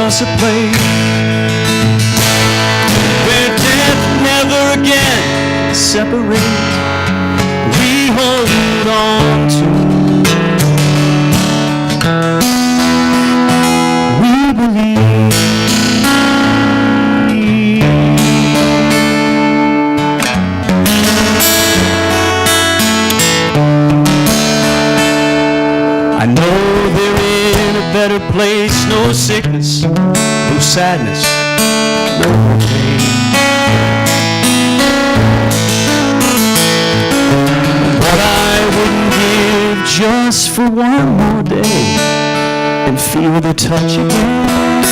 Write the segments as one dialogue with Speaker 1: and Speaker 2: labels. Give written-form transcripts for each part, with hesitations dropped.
Speaker 1: us a place where death never again can separate. We hold on to. We believe. I know they're in a better place, no sickness, no sadness, no pain. But I wouldn't give just for one more day and feel the touch again.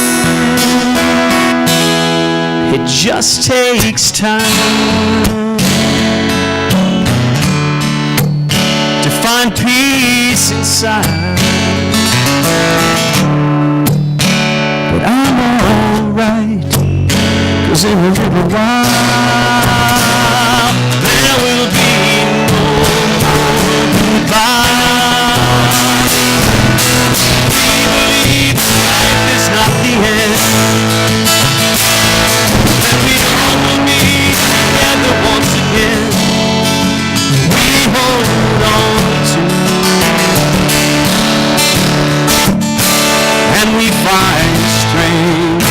Speaker 1: It just takes time to find peace inside. But I'm alright, 'cause in a little while there will be no more goodbye. We believe life is not the end, that we all will be together once again. We hold on to, and we find strength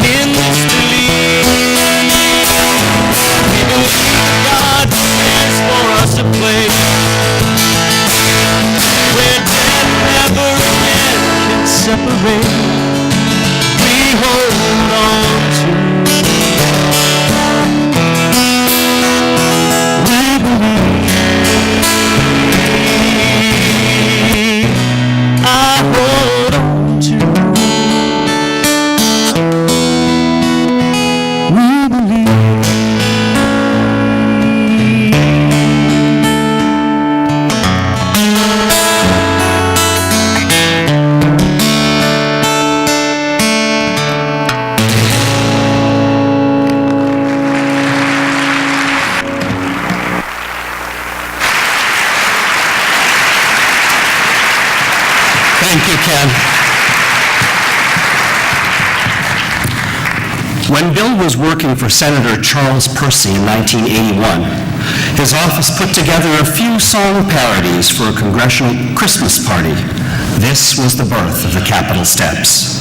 Speaker 1: in this belief. We believe God has for us a place where death never again can separate. We hold on to. We believe. I hold on to. We believe.
Speaker 2: Thank you, Ken. When Bill was working for Senator Charles Percy in 1981, his office put together a few song parodies for a congressional Christmas party. This was the birth of the Capitol Steps.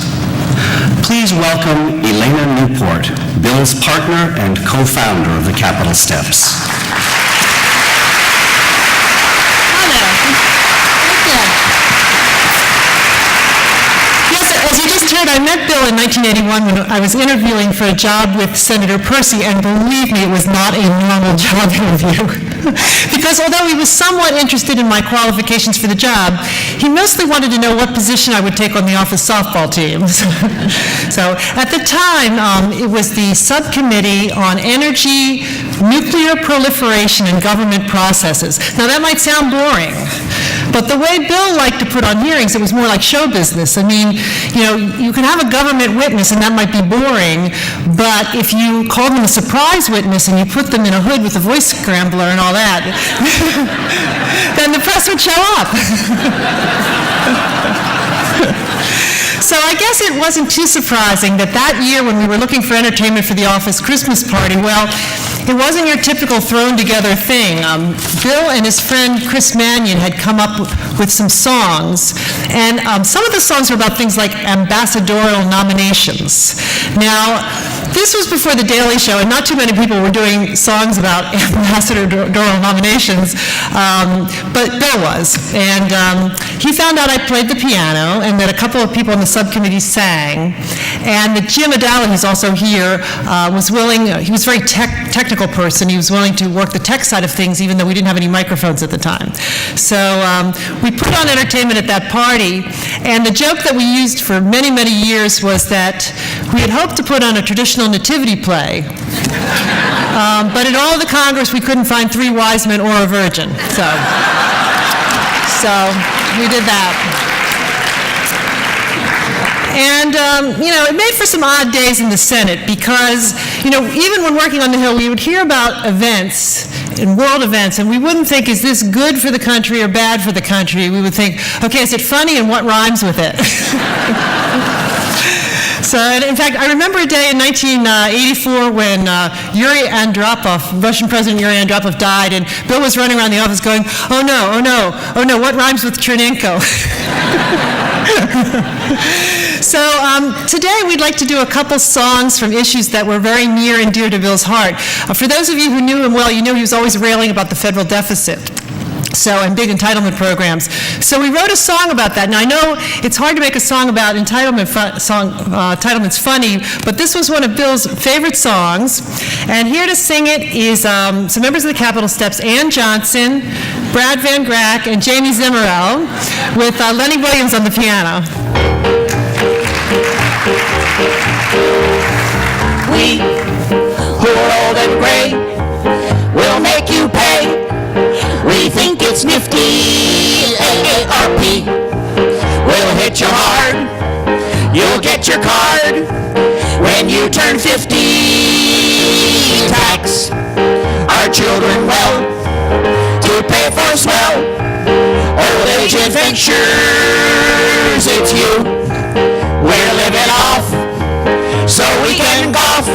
Speaker 2: Please welcome Elena Newport, Bill's partner and co-founder of the Capitol Steps.
Speaker 3: As you just heard, I met Bill in 1981 when I was interviewing for a job with Senator Percy, and believe me, it was not a normal job interview. Because although he was somewhat interested in my qualifications for the job, he mostly wanted to know what position I would take on the office softball teams. So at the time, it was the Subcommittee on Energy, Nuclear Proliferation, and Government Processes. Now that might sound boring, but the way Bill liked to put on hearings, it was more like show business. I mean, you can have a government witness and that might be boring, but if you call them a surprise witness and you put them in a hood with a voice scrambler and all that, then the press would show up. So I guess it wasn't too surprising that year when we were looking for entertainment for the office Christmas party, well, it wasn't your typical thrown together thing. Bill and his friend Chris Mannion had come up with some songs, and some of the songs were about things like ambassadorial nominations. Now, this was before The Daily Show, and not too many people were doing songs about ambassadorial nominations, but Bill was. And he found out I played the piano, and that a couple of people on the subcommittee sang, and that Jim Adala, who's also here, was willing. He was a very technical person. He was willing to work the tech side of things, even though we didn't have any microphones at the time. So we put on entertainment at that party, and the joke that we used for many, many years was that we had hoped to put on a traditional nativity play, but in all the Congress we couldn't find 3 wise men or a virgin. So we did that. And, it made for some odd days in the Senate because, even when working on the Hill, we would hear about events, and world events, and we wouldn't think, is this good for the country or bad for the country? We would think, okay, is it funny and what rhymes with it? So, and in fact, I remember a day in 1984 when Yuri Andropov, Russian President Yuri Andropov died, and Bill was running around the office going, "Oh no, oh no, oh no, what rhymes with Chernenko?" So today we'd like to do a couple songs from issues that were very near and dear to Bill's heart. For those of you who knew him well, you know he was always railing about the federal deficit. And big entitlement programs. So we wrote a song about that. Now I know it's hard to make a song about entitlements funny, but this was one of Bill's favorite songs. And here to sing it is some members of the Capitol Steps, Ann Johnson, Brad Van Grack, and Jamie Zimmerell, with Lenny Williams on the piano.
Speaker 4: We, who are old and gray, will make you pay. We think it's nifty, AARP. We'll hit you hard, you'll get your card when you turn 50. Tax our children well to pay for swell old age adventures. It's you we're living off so we can golf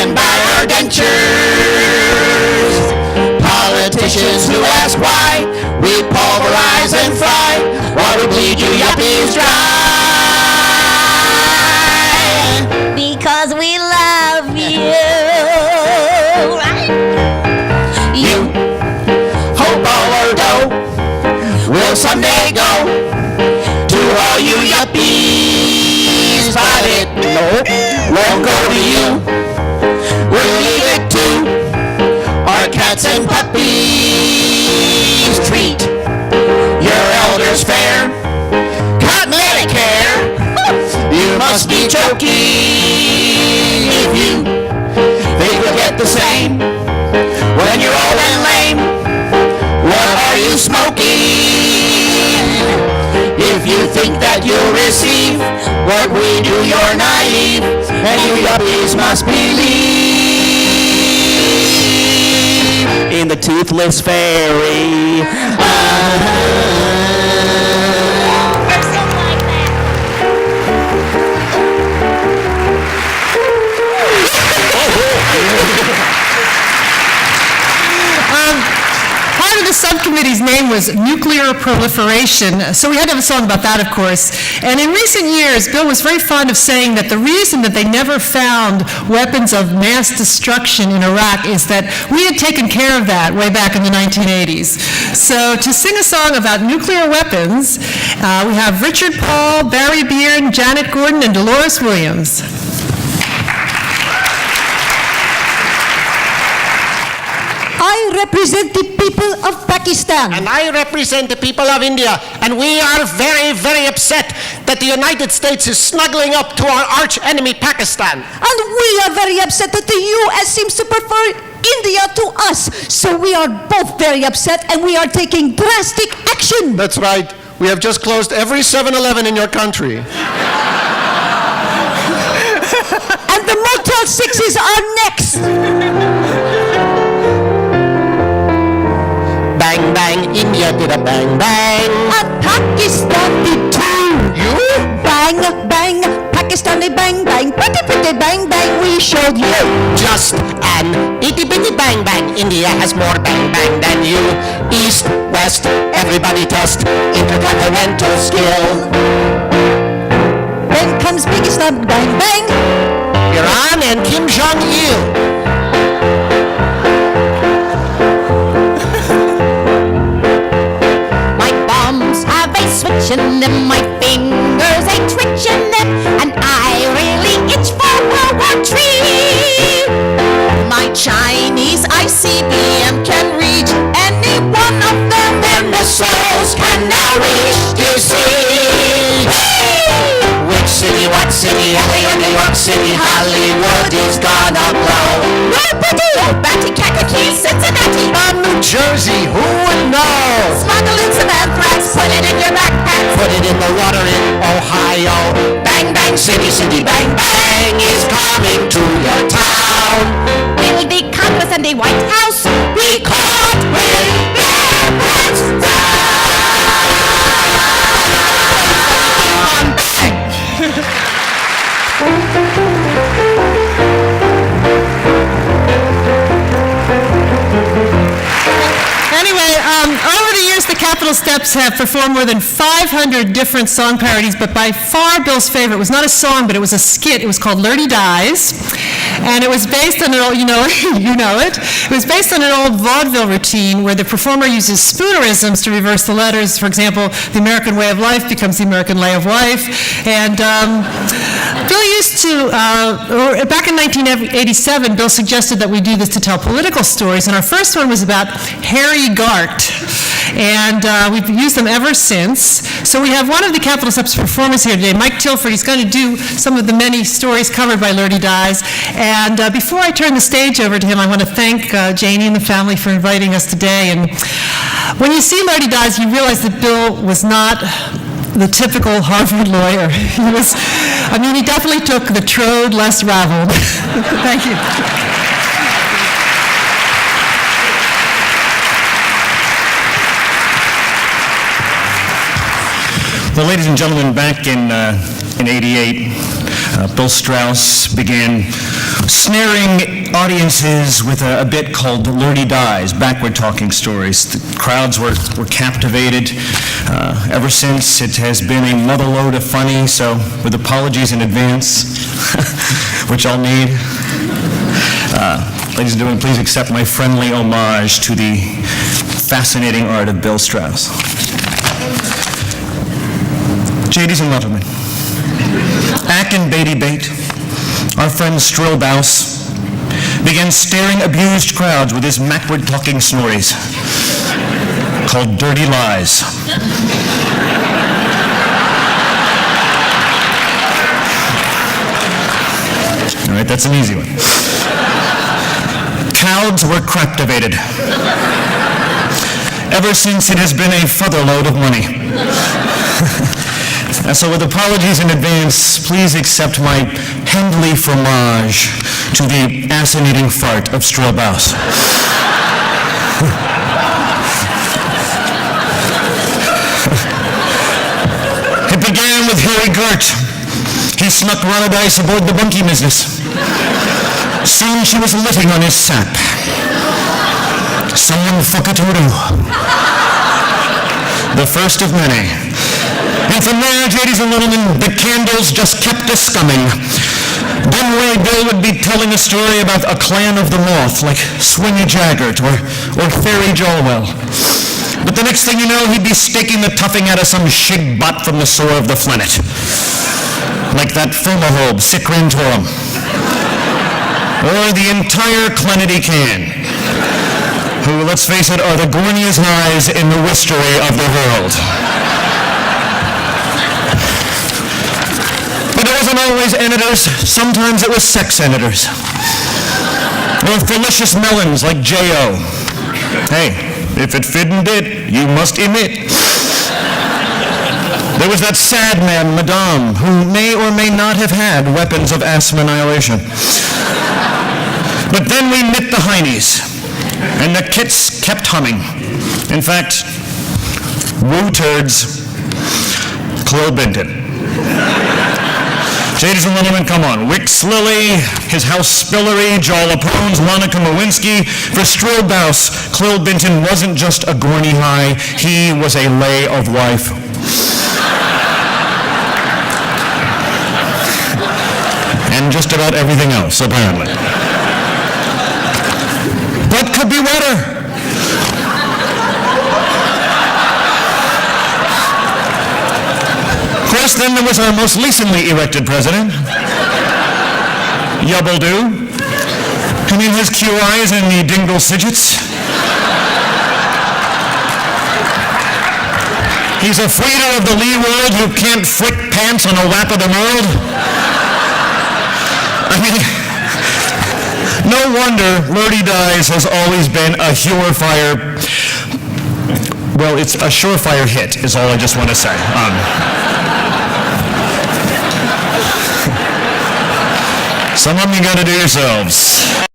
Speaker 4: and buy our dentures. Politicians who ask why we pulverize and fry while we bleed you yuppies dry.
Speaker 5: Because we love you.
Speaker 4: You hope all our dough will someday go to all you yuppies, but it won't go to you. We'll leave it to our cats and puppies. Treat your elders fair. Cut Medicare. You must be joking if you think we'll get the same when you're old and lame. What are you smoking? If you think that you'll receive what we do, you're naive, and you yuppies must believe
Speaker 1: in the toothless fairy.
Speaker 5: Or something like that.
Speaker 3: Part of the subcommittee's name was nuclear proliferation, so we had to have a song about that, of course. And in recent years, Bill was very fond of saying that the reason that they never found weapons of mass destruction in Iraq is that we had taken care of that way back in the 1980s. So to sing a song about nuclear weapons, we have Richard Paul, Barry Beard, Janet Gordon, and Dolores Williams.
Speaker 6: I represent the people of Pakistan.
Speaker 7: And I represent the people of India, and we are very, very upset that the United States is snuggling up to our arch enemy Pakistan.
Speaker 6: And we are very upset that the U.S. seems to prefer India to us. So we are both very upset, and we are taking drastic action.
Speaker 7: That's right. We have just closed every 7-Eleven in your country.
Speaker 6: And the Motel 6s are next.
Speaker 7: Bang, bang, India did a bang, bang.
Speaker 6: And Pakistan did too.
Speaker 7: You?
Speaker 6: Bang, bang, Pakistan did bang, bang. Pretty, pretty bang, bang, we showed you.
Speaker 7: Just an itty-bitty bang, bang. India has more bang, bang than you. East, west, everybody test intercontinental skill.
Speaker 6: Then comes Pakistan, bang, bang.
Speaker 7: Iran and Kim Jong-il.
Speaker 5: Switching them, my fingers ain't twitching them, and I really itch for World War III. My Chinese ICBM can reach any one of them.
Speaker 4: Their missiles can now reach DC. Which city, what city, LA or New York City, Hollywood is gonna blow.
Speaker 5: Batty, Kankakee, Cincinnati,
Speaker 7: New Jersey, who would know?
Speaker 5: smuggling some anthrax, put it in your backpack.
Speaker 7: Put it in the water in Ohio.
Speaker 4: Bang, bang, city, city, bang, bang is coming to your town.
Speaker 5: Will the Congress and the White House
Speaker 4: Be caught with their pants down. Bang!
Speaker 3: Capitol Steps have performed more than 500 different song parodies, but by far Bill's favorite was not a song, but it was a skit. It was called Lurdy Dies, and it was based on an old, you know it. It was based on an old vaudeville routine where the performer uses spoonerisms to reverse the letters. For example, the American way of life becomes the American lay of life. And Bill used to, back in 1987, Bill suggested that we do this to tell political stories, and our first one was about Harry Gart. And we've used them ever since. So we have one of the Capitol Steps performers here today, Mike Tilford. He's going to do some of the many stories covered by Lurdy Dies. And before I turn the stage over to him, I want to thank Janie and the family for inviting us today. And when you see Lurdy Dies, you realize that Bill was not the typical Harvard lawyer. He definitely took the trode less raveled. Thank you.
Speaker 1: Well, ladies and gentlemen, back in '88, Bill Strauss began snaring audiences with a bit called Lurdy Dies, backward talking stories. The crowds were captivated. Ever since, it has been a mother lode of funny, so with apologies in advance, which I'll need. Ladies and gentlemen, please accept my friendly homage to the fascinating art of Bill Strauss. Ladies and gentlemen, Ack and Beatty Bate, our friend Strauss, began staring abused crowds with his backward-talking stories called Dirty Lies. All right, that's an easy one. Crowds were captivated. Ever since, it has been a featherload of money. And so with apologies in advance, please accept my Hendley fromage to the ass-eating fart of Strauss. It began with Harry Gart. He snuck Ronadice aboard the bunkie business. Soon she was litting on his sap. Someone fuck a toodoo. The first of many. And from there, ladies and gentlemen, the candles just kept a-scumming. Dunway Bill would be telling a story about a clan of the North, like Swingy Jaggart or Fairy Jolwell. But the next thing you know, he'd be staking the toughing out of some shig bot from the sore of the Flennet. Like that Fomahobe, Sicran Torum. Or the entire Clenity Can, who, let's face it, are the gorniest eyes in the whiskery of the world. But it wasn't always editors. Sometimes it was sex editors. Or delicious melons like J.O. Hey, if it fitn't it, you must emit. There was that sad man, Madame, who may or may not have had weapons of asthma annihilation. But then we met the Heinies, and the kits kept humming. In fact, woo turds, Clell Benton. Ladies and gentlemen, come on. Wicks Lilly, his house Spillery, Jala Pones, Monica Lewinsky. For Strauss, Clell Benton wasn't just a gorny high, he was a lay of life. And just about everything else, apparently. What could be wetter? Of course, then there was our most recently elected president, Yubbledoo. I mean, his QIs and the dingle sidgets. He's a freeder of the lee world who can't flick pants on a lap of the world. I mean, no wonder Lurdy Dies has always been a surefire, well, it's a surefire hit, is all I just want to say. Some of them you gotta do yourselves.